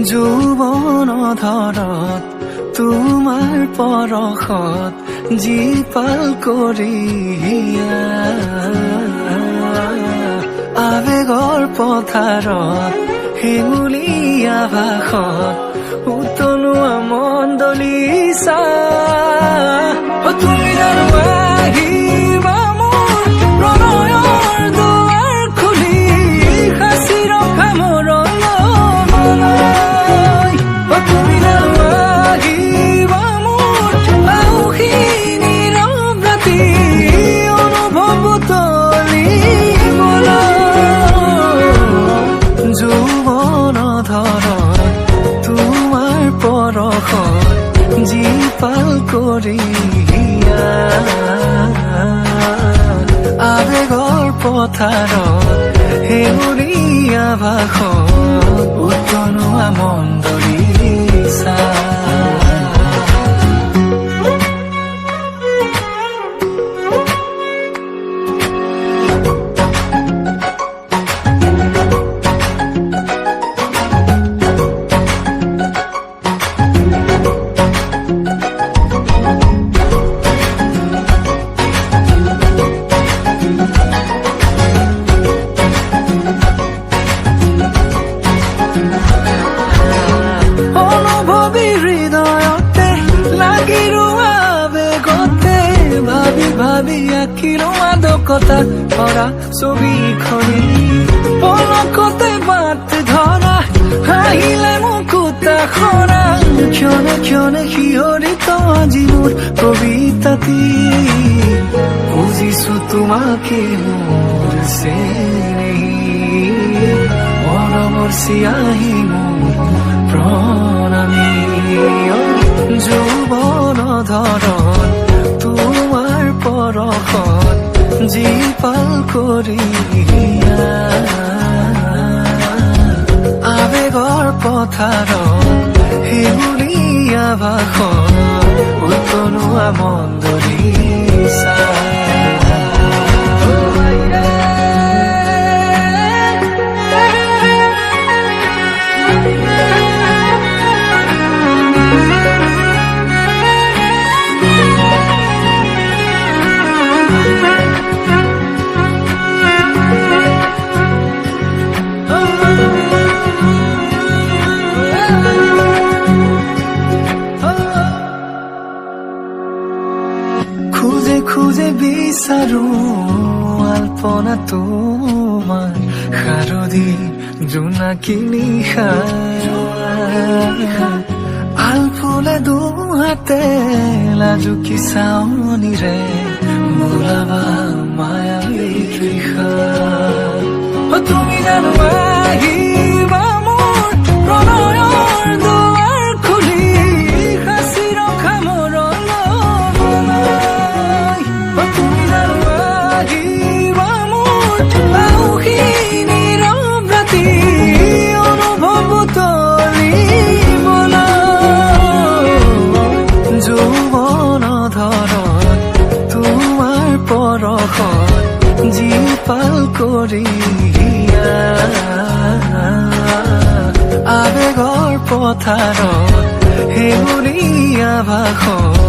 যৌৱন ধৰত তোমাৰ পৰশত জীপাল কৰি আবেগৰ পথাৰত হেঙুলীয়া ভাষত উতলোৱা মন্দলিচা তুমি জানো আহিবা মোৰ প্ৰণয়ৰ দুৱাৰ খুলি সাঁচি ৰখা মৰমলৈ তুমি জানো আহিবা মোৰ আউসী নীৰৱ ৰাতি অনুভৱ তুলিবলৈ যৌৱন ধৰত তোমাৰ পৰশত জীপাল কৰি আবেগৰ পথাৰত হেঙুলীয়া ভাষত উতলোৱা মন্দলিচা ভাবি আঁকিলো মাদকতা ভৰা ছবিখনি পলকতে বাট ধৰা হাঁহিলে মুকুতা খৰা ক্ষণে ক্ষণে শিহৰিত আজি মোৰ কবিতাটি বুজিছো তোমাকে মোৰ চেনেহী মৰমৰ চিয়াহী মোৰ প্ৰণামী যৌৱন ধৰত তোমাৰ পৰশত জীপাল কৰি আবেগৰ পথাৰত হেঙুলীয়া ভাষত উতলোৱা মন্দলিচা খুঁজে খুঁজে বিচাৰো আলপনা তোমাৰ শাৰদী জোনাকী নিশা আলফুলে দুহাতে লাজুকী চাৱনিৰে বোলাবা মায়াবী তৃষা তুমি জানো আহিবা মোৰ প্ৰণয়ৰ দুৱাৰ খুলি সাঁচি ৰখা মৰমলৈ তুমি জানো আহিবা মোৰ আউসী নীৰৱ ৰাতি অনুভৱ তুলিবলৈ যৌৱন ধৰত তোমাৰ পৰশত জীপাল কৰি আবেগৰ পথাৰত হেঙুলীয়া ভাষত